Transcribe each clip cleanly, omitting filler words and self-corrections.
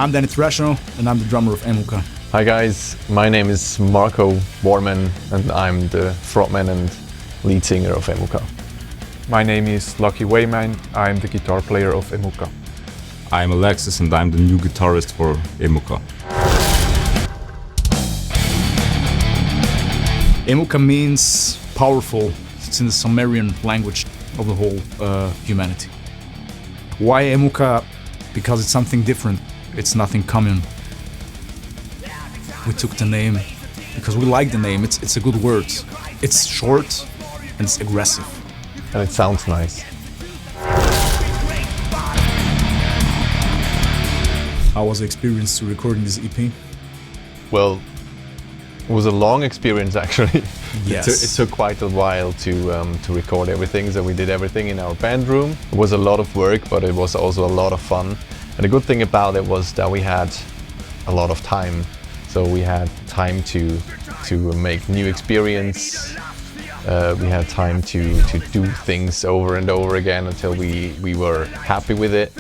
I'm Danny Trejo, and I'm the drummer of Emuqa. Hi guys, my name is Marco Borman, and I'm the frontman and lead singer of Emuqa. My name is Lucky Wayman, I'm the guitar player of Emuqa. I'm Alexis and I'm the new guitarist for Emuqa. Emuqa means powerful. It's in the Sumerian language of the whole humanity. Why Emuqa? Because it's something different. It's nothing common. We took the name because we like the name. It's a good word. It's short and it's aggressive. And it sounds nice. How was the experience to recording this EP? Well, it was a long experience actually. Yes. It took quite a while to record everything, so we did everything in our band room. It was a lot of work, but it was also a lot of fun. And the good thing about it was that we had a lot of time. So we had time to make new experience. We had time to do things over and over again until we were happy with it.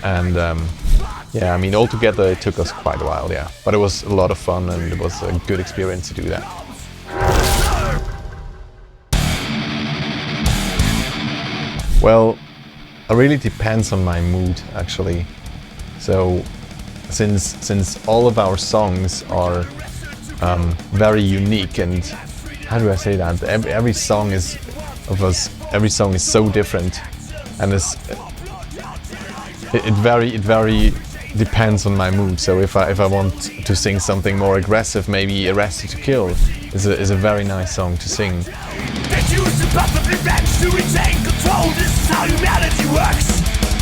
And yeah, I mean, altogether it took us quite a while, yeah. But it was a lot of fun and it was a good experience to do that. Well, it really depends on my mood, actually. So, since all of our songs are very unique, and how do I say that? Every song is so different, and it very depends on my mood. So if I want to sing something more aggressive, maybe Arrested to Kill is a very nice song to sing. Use the path of revenge to retain control. This is how humanity works.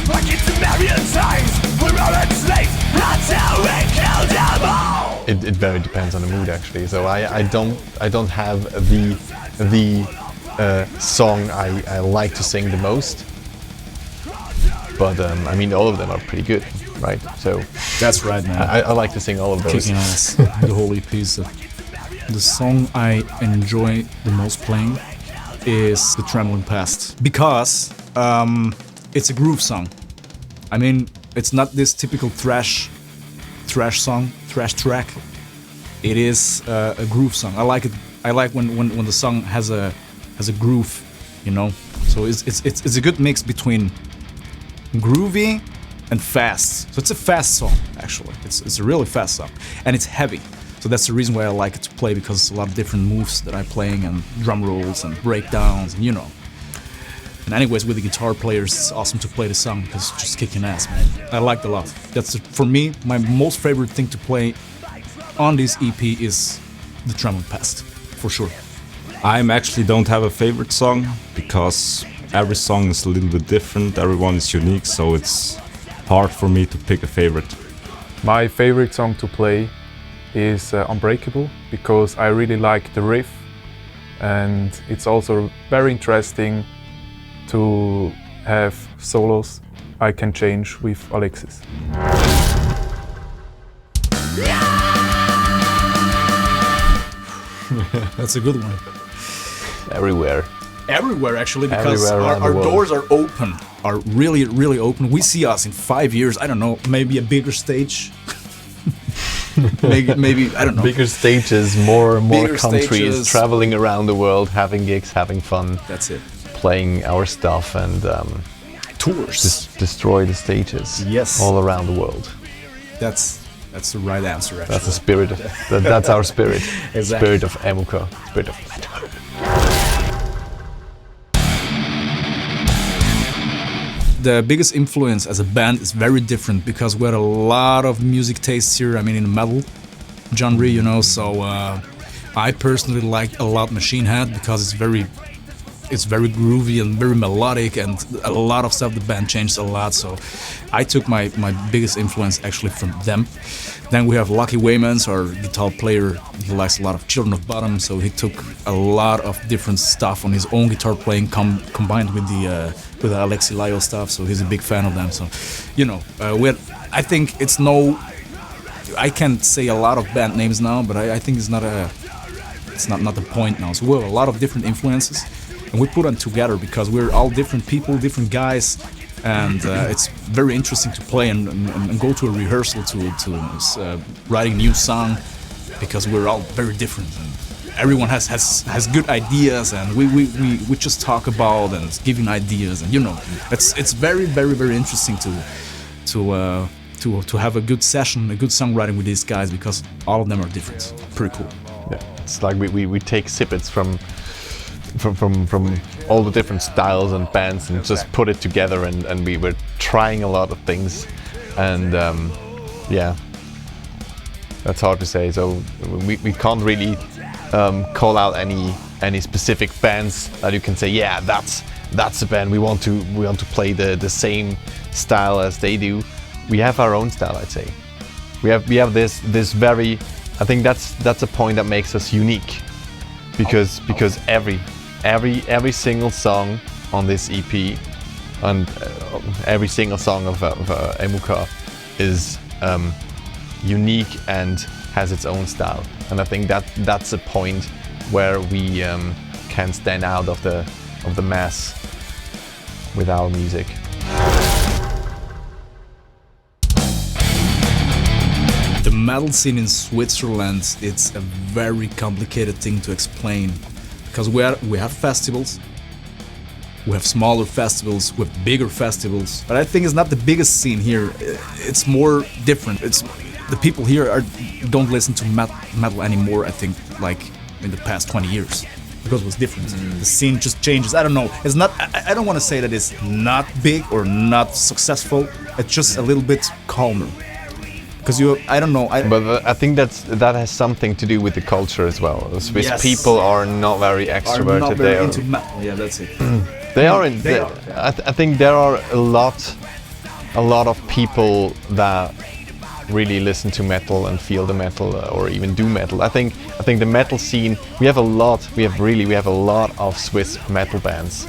Like in Sumerian times, we're all enslaved until we kill them all. It very depends on the mood actually. So I don't have the song I like to sing the most. But I mean, all of them are pretty good, right? So That's right, man. I like to sing all of those. Kicking ass. The whole EP is the song I enjoy the most playing is The Trembling Past, because it's a groove song. I mean, it's not this typical thrash song, thrash track. It is a groove song. I like it. I like when the song has a groove, you know. So it's a good mix between groovy and fast. So it's a fast song actually. It's a really fast song, and it's heavy. So that's the reason why I like it to play, because it's a lot of different moves that I'm playing, and drum rolls and breakdowns, and you know. And anyways, with the guitar players, it's awesome to play the song because it's just kicking ass, man. I like it a lot. That's, for me, my most favorite thing to play on this EP is The Trembling Past, for sure. I actually don't have a favorite song because every song is a little bit different, everyone is unique, so it's hard for me to pick a favorite. My favorite song to play is Unbreakable, because I really like the riff, and it's also very interesting to have solos I can change with Alexis. That's a good one. Everywhere. Everywhere actually, because Everywhere our doors are open, are really open. We see us in 5 years, I don't know, maybe a bigger stage. maybe I don't know. Bigger stages, more Bigger countries, stages. traveling around the world, having gigs, having fun. That's it. Playing our stuff and Tours. destroy the stages. Yes. All around the world. That's the right answer actually. That's the spirit. That's our spirit. Exactly. Spirit of Emuqa. Spirit of metal. The biggest influence as a band is very different, because we had a lot of music tastes here. I mean, in the metal genre, you know. So I personally like a lot Machine Head, because it's very groovy and very melodic, and a lot of stuff the band changed a lot. So I took my biggest influence actually from them. Then we have Lucky Waymans, our guitar player. He likes a lot of Children of Bottom, so he took a lot of different stuff on his own guitar playing, combined with the Alexi Lyle stuff. So he's a big fan of them. So, you know, I think it's no. I can't say a lot of band names now, but I think it's not the point now. So we have a lot of different influences, and we put them together because we're all different people, different guys, and it's very interesting to play and go to a rehearsal to writing a new song, because we're all very different. And everyone has good ideas, and we just talk about and giving ideas, and it's very interesting to have a good session, a good songwriting with these guys, because all of them are different. Pretty cool. Yeah, it's like we take snippets from all the different styles and bands and just put it together, and we were trying a lot of things, and yeah, that's hard to say. So we can't really call out any specific bands that you can say, yeah, that's a band we want to play the same style as they do. We have our own style, I'd say. We have this very, I think that's a point that makes us unique, because every single song on this EP and every single song of Emuqa is unique and has its own style, and I think that's a point where we can stand out of the mass with our music. The metal scene in Switzerland, it's a very complicated thing to explain, because we have festivals, we have smaller festivals, we have bigger festivals, but I think it's not the biggest scene here. It's more different. It's the people here don't listen to metal anymore, I think, like in the past 20 years, because it was different. The scene just changes. I don't know. It's not. I don't want to say that it's not big or not successful. It's just a little bit calmer. Because I don't know. But I think that has something to do with the culture as well. The Swiss people are not very extroverted. Are not very into metal. Yeah, that's it. They are. I think there are a lot of people that really listen to metal and feel the metal, or even do metal. I think the metal scene. We have a lot of Swiss metal bands.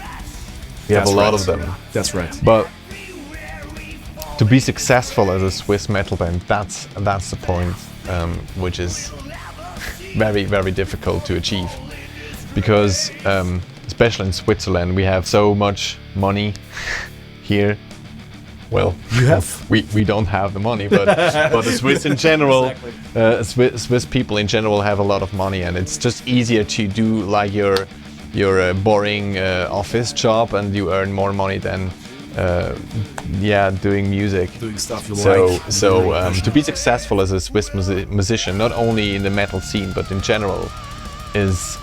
We have a lot of them. That's right. But to be successful as a Swiss metal band, that's the point, which is very, very difficult to achieve, because especially in Switzerland we have so much money here. Well, we don't have the money, but the Swiss in general, exactly. Swiss people in general have a lot of money, and it's just easier to do like your boring office job, and you earn more money than doing music. Doing stuff you like. So to be successful as a Swiss musician, not only in the metal scene but in general, is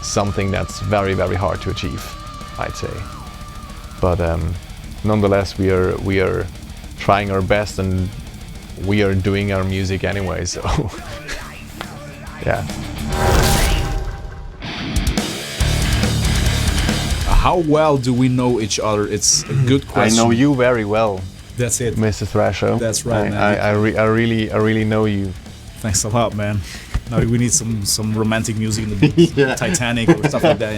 something that's very, very hard to achieve, I'd say. But nonetheless, we are trying our best, and we are doing our music anyway. So yeah. How well do we know each other? It's a good question. I know you very well. That's it, Mr. Thrash. That's right, man. I really know you. Thanks a lot, man. Now we need some romantic music in the beat, yeah. Titanic or stuff like that,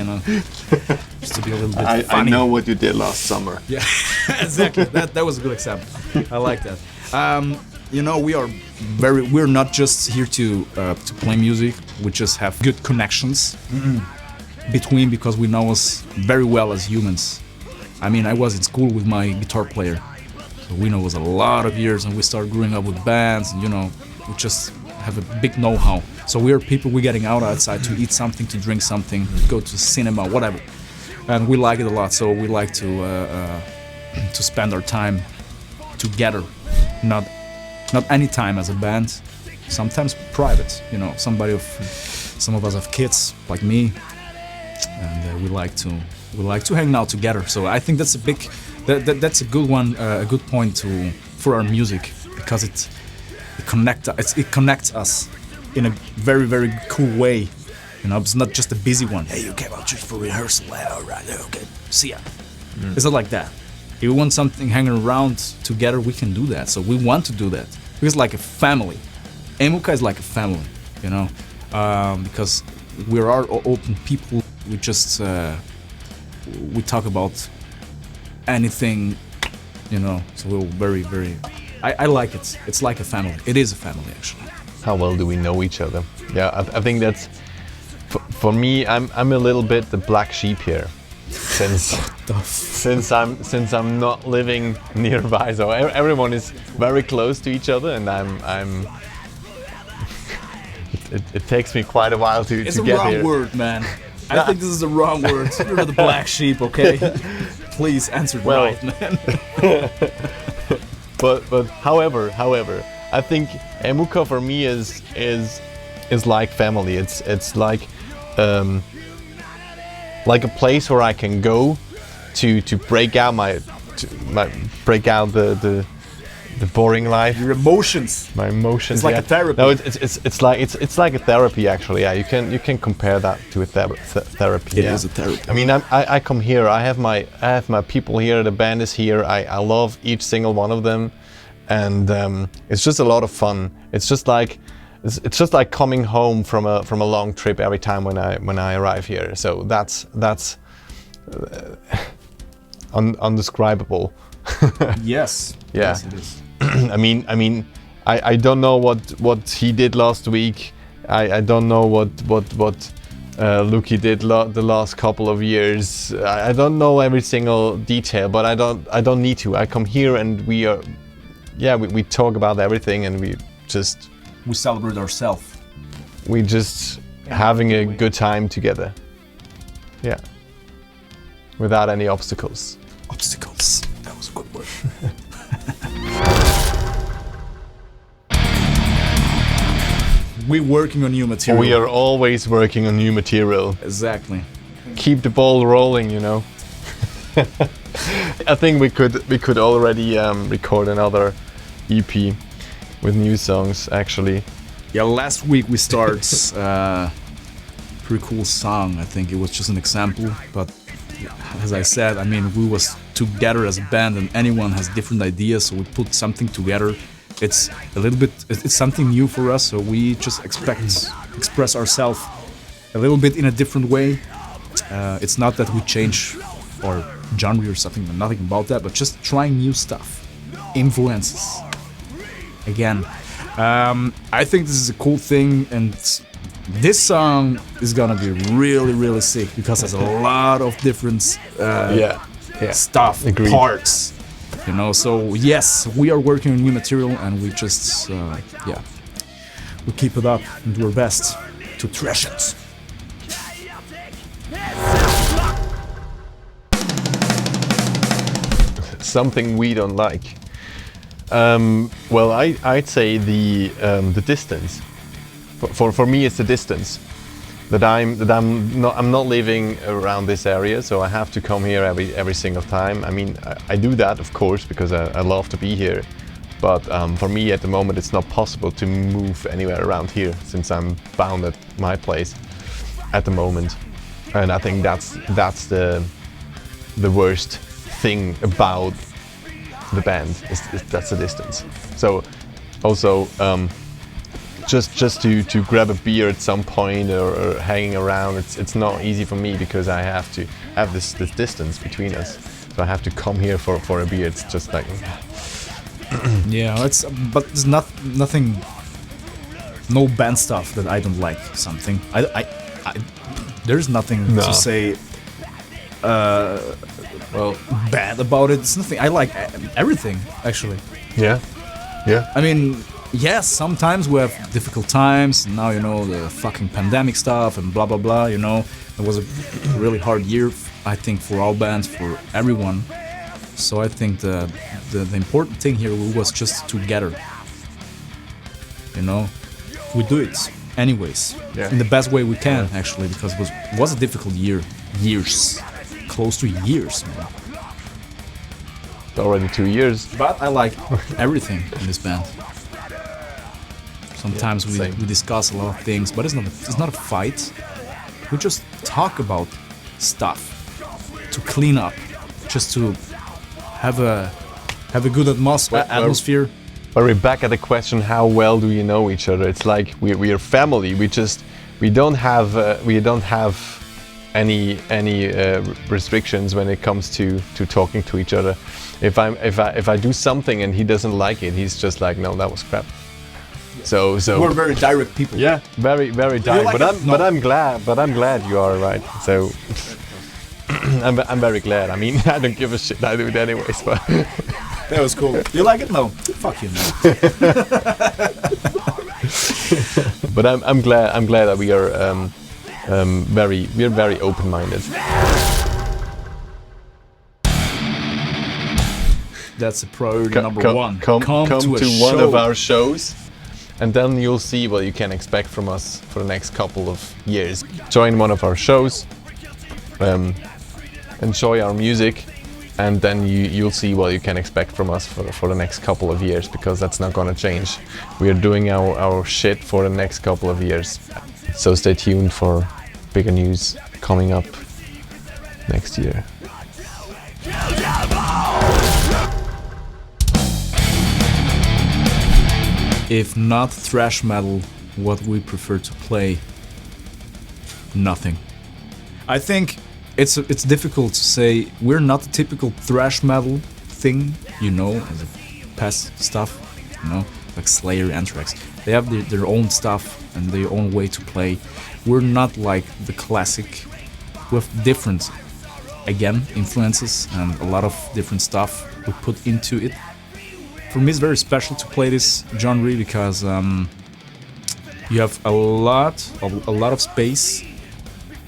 just to be a little bit funny. I know what you did last summer. Yeah, exactly. That was a good example. I like that. We're not just here to play music. We just have good connections between, because we know us very well as humans. I mean, I was in school with my guitar player, so we know us a lot of years, and we started growing up with bands, and we just have a big know-how. So we're people, we're getting outside to eat something, to drink something, go to cinema, whatever, and we like it a lot. So we like to spend our time together, not any time as a band, sometimes private. Some of us have kids like me, and we like to hang out together. So I think that's that's a good one, a good point for our music, because it connects us in a very, very cool way. It's not just a busy one. Hey, you came out just for rehearsal. All right, okay, see ya. It's not like that. If we want something hanging around together, we can do that. So we want to do that. It's like a family. Emuqa is like a family, because we are open people. We just we talk about anything, So we're very, very. I like it. It's like a family. It is a family, actually. How well do we know each other? Yeah, I think that's for me. I'm a little bit the black sheep here. since I'm not living nearby, so everyone is very close to each other, and it takes me quite a while to It's to a get wrong here. word, man. I think this is the wrong word. You're the black sheep, okay? Please answer Well, right, man. But however, I think Emuqa for me is like family. It's like a place where I can go to break out the boring life. Your emotions. My emotions. It's like yeah. a therapy. No, it's like a therapy actually. Yeah, you can compare that to a therapy. It yeah. is a therapy. I mean, I come here. I have my people here. The band is here. I love each single one of them, and it's just a lot of fun. It's just like coming home from a long trip every time when I arrive here. So that's undescribable. Yes. Yeah. Yes, it is. I mean, I don't know what he did last week. I don't know what Luki did the last couple of years. I don't know every single detail, but I don't need to. I come here and we talk about everything, and we celebrate ourselves. just having a good time together. Yeah. Without any obstacles. Obstacles. That was a good word. We're working on new material. We are always working on new material. Exactly. Keep the ball rolling, you know. I think we could already record another EP with new songs actually. Yeah, last week we started pretty cool song. I think it was just an example, but as I said, I mean, we was together as a band, and anyone has different ideas, so we put something together. It's a little bit, it's something new for us, so we just express ourselves a little bit in a different way. It's not that we change our genre or something, nothing about that, but just trying new stuff, influences. Again, I think this is a cool thing, and this song is gonna be really, really sick because there's a lot of different stuff, Agreed. parts, you know. So yes, we are working on new material, and we just we keep it up and do our best to thrash it. Something we don't like. Well, I'd say the distance. For me, it's the distance. That I'm not living around this area, so I have to come here every single time. I mean, I do that of course because I love to be here, but for me at the moment it's not possible to move anywhere around here since I'm bound at my place at the moment, and I think that's the worst thing about the band is that's the distance. So also. Just to grab a beer at some point or hanging around, it's not easy for me because I have to have this distance between us. So I have to come here for a beer. It's just like Yeah, but it's nothing, no band stuff that I don't like. Something I there's nothing to say bad about it. It's nothing. I like everything actually. yeah. I mean, yes, sometimes we have difficult times. Now, you know, the fucking pandemic stuff and blah, blah, blah, you know. It was a really hard year, I think, for all bands, for everyone. So I think the important thing here was just together. You know, we do it anyways, in the best way we can, actually, because it was a difficult year. Years. Close to years, man. Already 2 years. But I like everything in this band. Sometimes we discuss a lot of things, but it's not a fight. We just talk about stuff to clean up, just to have a good atmosphere. But we're back at the question: how well do you know each other? It's like we are family. We don't have any restrictions when it comes to talking to each other. If I do something and he doesn't like it, he's just like, no, that was crap. So we're very direct people. Yeah, very direct. Like but I'm glad you are right. So I'm very glad. I mean, I don't give a shit. I do it anyways. But That was cool. You like it? No. Fuck you, man. but I'm glad that we are very open-minded. That's a priority number one. Come to a one show. of our shows, and then you'll see what you can expect from us for the next couple of years. Join one of our shows, enjoy our music, and then you'll see what you can expect from us for the next couple of years, because that's not gonna change. We are doing our shit for the next couple of years. So stay tuned for bigger news coming up next year. If not thrash metal, what we prefer to play? Nothing. I think it's difficult to say. We're not the typical thrash metal thing, you know, the past stuff, you know, like Slayer, Anthrax. They have their own stuff and their own way to play. We're not like the classic. We have different, again, influences and a lot of different stuff we put into it. For me, it's very special to play this genre because you have a lot of space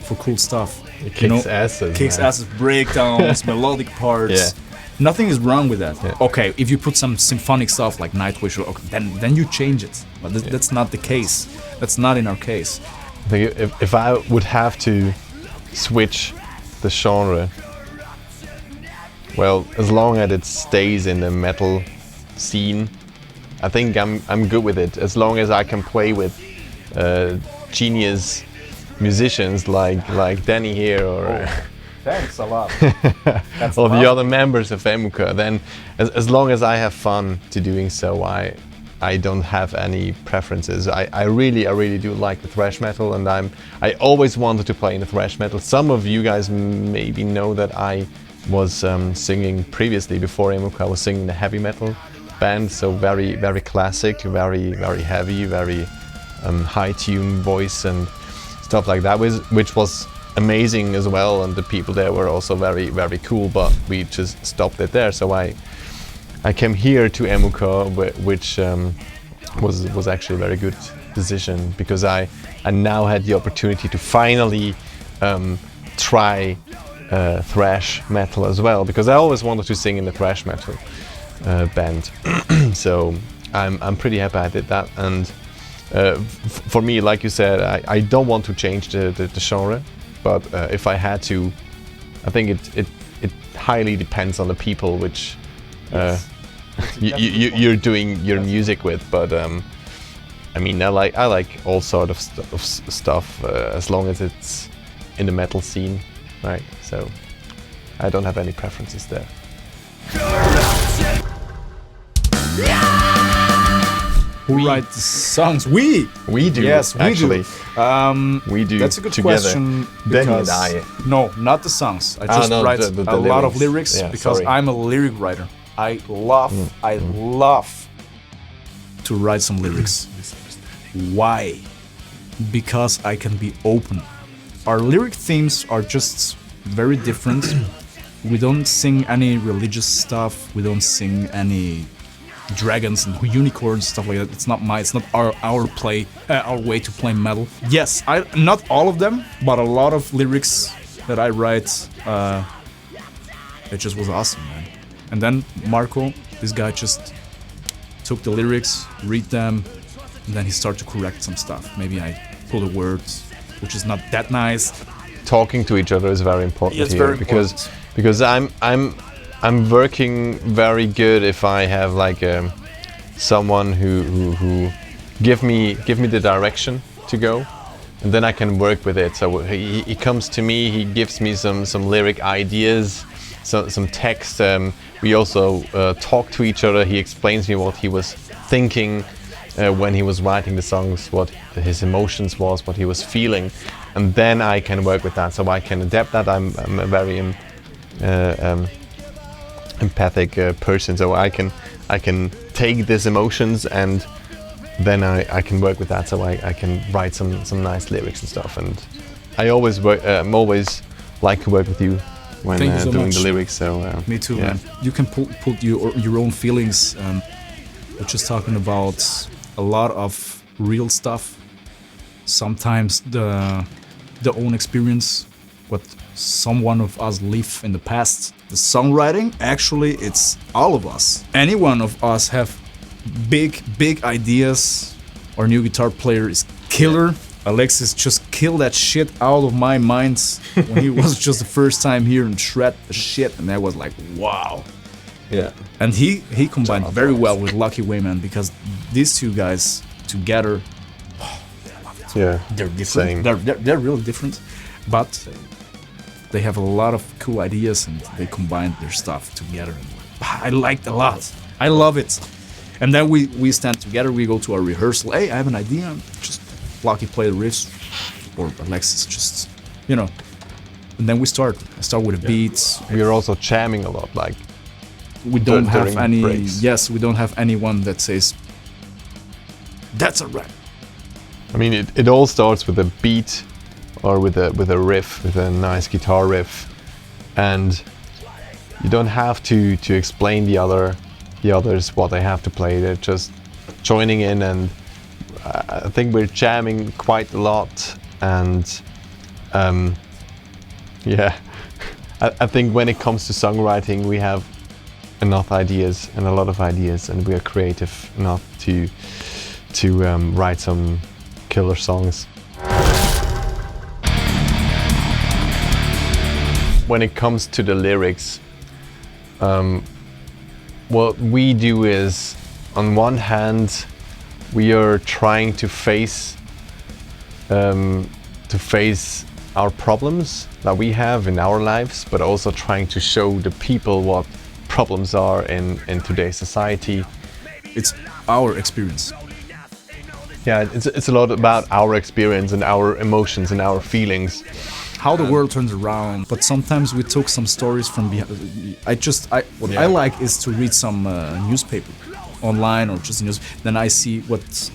for cool stuff. It kicks asses. Kicks man. asses, breakdowns, melodic parts. Yeah. Nothing is wrong with that. Yeah. Okay, if you put some symphonic stuff like Nightwish, okay, then you change it. But that's not the case. That's not in our case. I think if I would have to switch the genre, well, as long as it stays in the metal scene, I think I'm good with it. As long as I can play with genius musicians like Danny here or Thanks a lot. or the other members of Emuqa, then as long as I have fun to doing so, I don't have any preferences. I really do like the thrash metal, and I always wanted to play in the thrash metal. Some of you guys maybe know that I was singing previously before Emuqa. I was singing the heavy metal band, so very classic, very heavy, very high tune voice and stuff like that, which was amazing as well, and the people there were also very cool, but we just stopped it there. So I came here to Emuqa, which was actually a very good decision, because I now had the opportunity to finally try thrash metal as well, because I always wanted to sing in the thrash metal band. So I'm pretty happy I did that, and for me, like you said, I don't want to change the genre, but if I had to, I think it highly depends on the people which you're doing your music with. But I mean, I like all sort of stuff as long as it's in the metal scene, right? So I don't have any preferences there. Who write the songs? We do. Yes, we actually. do. We do. That's a good together. question. Danny Because and I. No, not the songs. I just no, write the a lot of lyrics. lyrics Yeah, because sorry. I'm a lyric writer. I love to write some lyrics. Why? Because I can be open. Our lyric themes are just very different. We don't sing any religious stuff. We don't sing any dragons and unicorns, stuff like that. It's not our way to play metal. Yes, not all of them, but a lot of lyrics that I write, it just was awesome, man. And then Marco, this guy just took the lyrics, read them, and then he started to correct some stuff. Maybe I pulled a word which is not that nice. Talking to each other is very important It's here, very important. because I'm working very good if I have like someone who give me the direction to go, and then I can work with it. So he comes to me, he gives me some lyric ideas, some text. We also talk to each other. He explains me what he was thinking when he was writing the songs, what his emotions was, what he was feeling, and then I can work with that. So I can adapt that. I'm a very empathic person, so I can take these emotions and then I can work with that. So I can write some nice lyrics and stuff. And I always work. I'm always like to work with you when Thank you so doing much. the lyrics. So Me too, yeah. man. You can put your own feelings. We're just talking about a lot of real stuff. Sometimes the own experience, what someone of us lived in the past. The songwriting, actually, it's all of us. Any one of us have big ideas. Our new guitar player is killer. Alexis just killed that shit out of my mind when he was just the first time here and shred the shit, and that was like, wow. Yeah. And he combined very well with Lucky Wayman, because these two guys together, Yeah. they're different. Same. They're really different, but they have a lot of cool ideas and they combine their stuff together. I liked a lot. I love it. And then we stand together. We go to our rehearsal. Hey, I have an idea. Just Lucky play the riffs, or Alexis just, you know. And then we start. I start with the beats. We are also jamming a lot, like We don't have during any. breaks. Yes, we don't have anyone that says that's a rap. I mean, it all starts with a beat or with a riff, with a nice guitar riff, and you don't have to explain the others what they have to play. They're just joining in, and I think we're jamming quite a lot. And yeah, I think when it comes to songwriting, we have enough ideas and a lot of ideas, and we are creative enough to write some killer songs. When it comes to the lyrics, what we do is, on one hand, we are trying to face our problems that we have in our lives, but also trying to show the people what problems are in today's society. It's our experience. Yeah, it's a lot about our experience and our emotions and our feelings. How the world turns around, but sometimes we took some stories from behind. What I like is to read some newspaper online or just news. Then I see what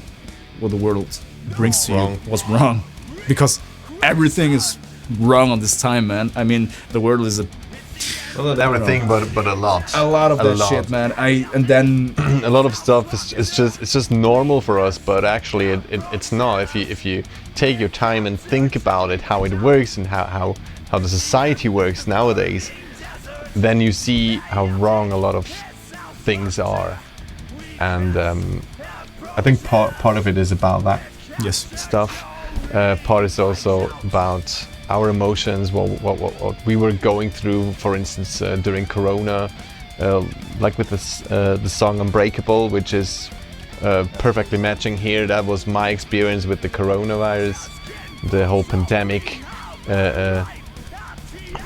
the world brings to you, what's wrong, because everything is wrong on this time, man. I mean, the world is Well, not everything, but a lot. a lot of that lot. shit, man. And then A lot of stuff is just normal for us, but actually it's not. If you take your time and think about it, how it works and how the society works nowadays, then you see how wrong a lot of things are. And I think part of it is about that yes, stuff. Part is also about our emotions, what we were going through, for instance, during Corona, like with the song Unbreakable, which is perfectly matching here. That was my experience with the coronavirus, the whole pandemic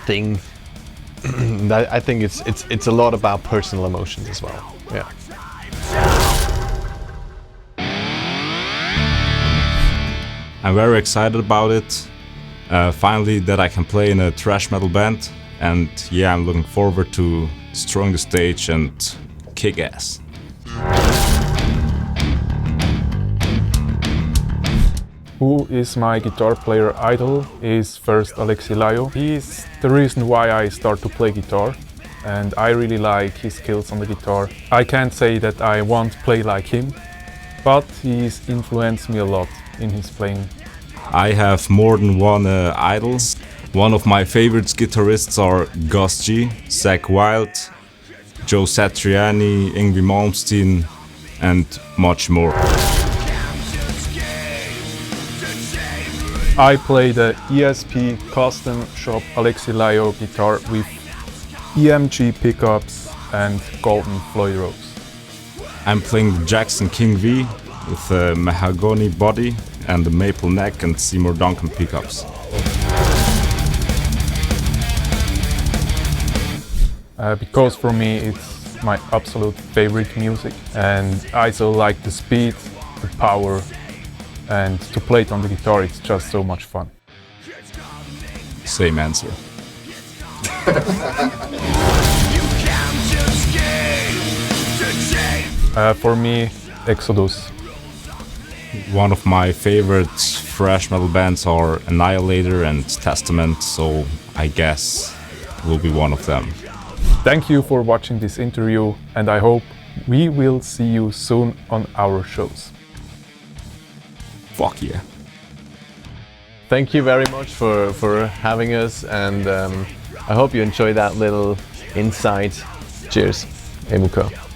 thing. I think it's a lot about personal emotions as well. Yeah. I'm very excited about it. Finally, that I can play in a thrash metal band, and yeah, I'm looking forward to destroying the stage and kick ass. Who is my guitar player idol is first Alexi Laio. He's the reason why I start to play guitar, and I really like his skills on the guitar. I can't say that I want to play like him, but he's influenced me a lot in his playing. I have more than one idol. One of my favorite guitarists are Gus G, Zach Wild, Joe Satriani, Yngwie Malmsteen, and much more. I play the ESP Custom Shop Alexi Laio guitar with EMG pickups and golden Floyd Rose. I'm playing the Jackson King V with a mahogany body and the maple neck and Seymour Duncan pickups. Because for me it's my absolute favorite music, and I also like the speed, the power, and to play it on the guitar it's just so much fun. Same answer. For me, Exodus. One of my favorite thrash metal bands are Annihilator and Testament, so I guess will be one of them. Thank you for watching this interview, and I hope we will see you soon on our shows. Fuck yeah. Thank you very much for having us, and I hope you enjoyed that little insight. Cheers, Emuqa.